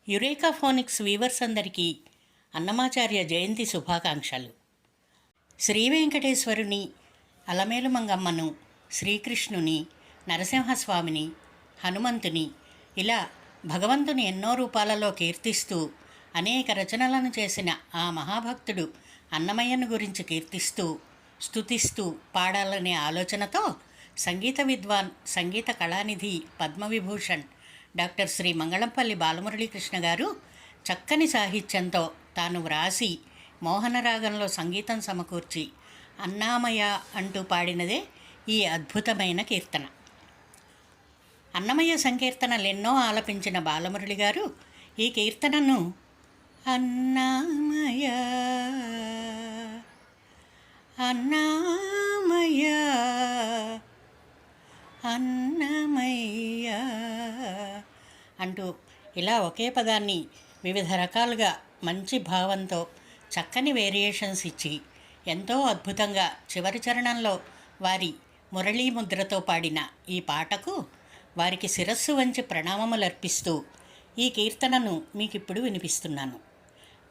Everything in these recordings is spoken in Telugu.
యురేకా ఫోనిక్స్ వీవర్స్ అందరికీ అన్నమాచార్య జయంతి శుభాకాంక్షలు. శ్రీ వెంకటేశ్వరుని, అలమేలు మంగమ్మను, శ్రీకృష్ణుని, నరసింహస్వామిని, హనుమంతుని ఇలా భగవంతుని ఎన్నో రూపాలలో కీర్తిస్తూ అనేక రచనలను చేసిన ఆ మహాభక్తుడు అన్నమయ్యను గురించి కీర్తిస్తూ స్తుతిస్తూ పాడాలనే ఆలోచనతో సంగీత విద్వాన్, సంగీత కళానిధి, పద్మవిభూషణ్ డాక్టర్ శ్రీ మంగళంపల్లి బాలమురళీకృష్ణ గారు చక్కని సాహిత్యంతో తాను వ్రాసి మోహనరాగంలో సంగీతం సమకూర్చి అన్నామయ అంటూ పాడినదే ఈ అద్భుతమైన కీర్తన. అన్నమయ్య సంకీర్తనలెన్నో ఆలపించిన బాలమురళి గారు ఈ కీర్తనను అన్నామయ అన్నామయ అన్నమయ్య అంటూ ఇలా ఒకే పదాన్ని వివిధ రకాలుగా మంచి భావంతో చక్కని వేరియేషన్స్ ఇచ్చి ఎంతో అద్భుతంగా చివరి చరణంలో వారి మురళీ ముద్రతో పాడిన ఈ పాటకు వారికి శిరస్సు వంచి ప్రణామములర్పిస్తూ ఈ కీర్తనను మీకిప్పుడు వినిపిస్తున్నాను.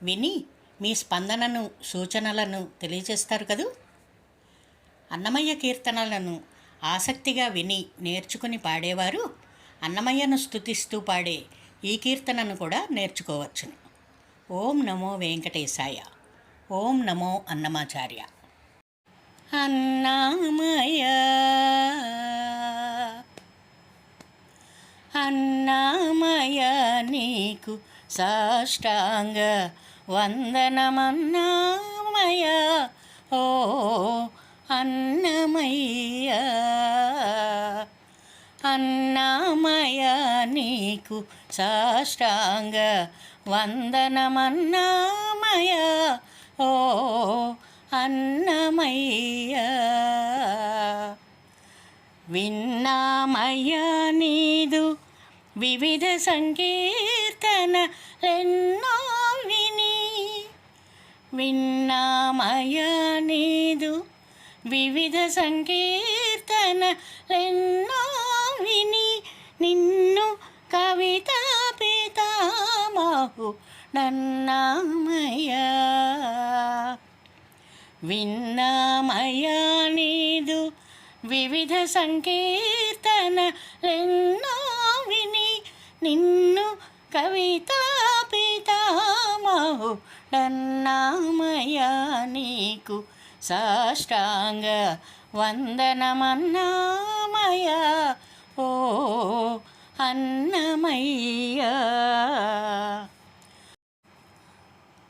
విని మీ స్పందనను, సూచనలను తెలియజేస్తారు కదూ. అన్నమయ్య కీర్తనలను ఆసక్తిగా విని నేర్చుకుని పాడేవారు అన్నమయ్యను స్తుతిస్తూ పాడే ఈ కీర్తనను కూడా నేర్చుకోవచ్చును. ఓం నమో వెంకటేశాయ. ఓం నమో అన్నమాచార్య. అన్నమయ అన్నమయ నీకు సాష్టాంగ వందనమన్నమయ. ఓ అన్నమయ్య అన్నమయ నీకు సాష్టాంగ వందనమన్నమయ. ఓ అన్నమయ్య విన్నామయ్య నీదు వివిధ సంకీర్తనలెన్నో విని. విన్నామయ్య నీదు వివిధ సంకీర్తనలెన్నో విని. నిన్ను కవితా పితామహు నన్నామయ. విన్నామయ నీదు వివిధ సంకీర్తనలెన్నో విని. నిన్ను కవితా పితామహు నన్నామయ నీకు సాష్టాంగ వందనమన్నమయ. ఓ అన్నమయ్య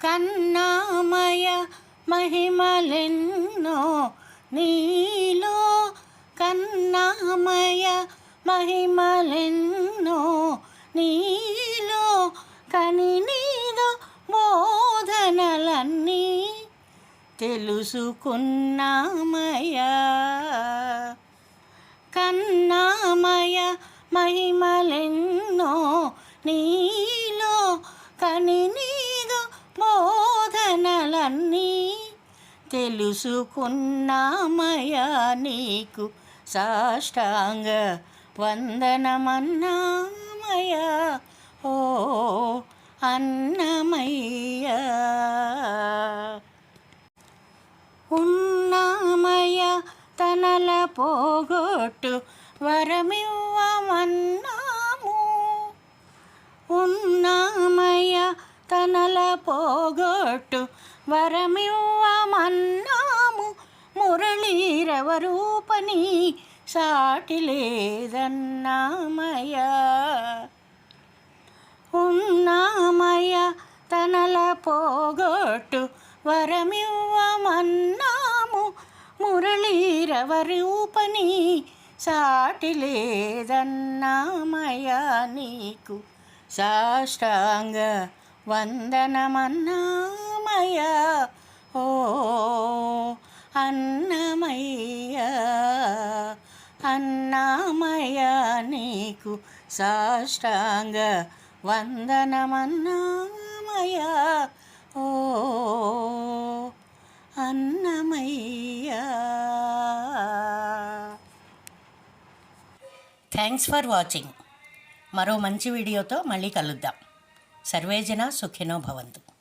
కన్నామయ మహిమలెన్నో నీలో. కన్నామయ మహిమలెన్నో నీలో. కని నీదు బోధనలన్నీ తెలుసుకున్నామయ. కన్నామయ మహిమలెన్నో నీలో. కని నీదు బోధనలన్నీ తెలుసుకున్నామయ. నీకు సాష్టాంగ వందనమన్నమయ. ఓ అన్నమయ్య ఉన్నామయ తనల పోగొట్టు వరమివ్వమన్నాము. ఉన్నామయ తనల పోగొట్టు వరమివ్వమన్నాము. మురళీరవరూపని సాటి లేదన్నామయ. ఉన్నామయ తనల పోగొట్టు వరమివ్వమన్నాము. మురళీరవరూపని సాటి లేదన్నామయ. నీకు సాష్టాంగ వందనమన్నమయ. ఓ అన్నమయ్య అన్నమయ నీకు సాష్టాంగ వందనమన్నమయ. ఓ అన్నమయ్య. Thanks for watching. మరో మంచి వీడియోతో మళ్ళీ కలుద్దాం. సర్వేజన సుఖినో భవంతు.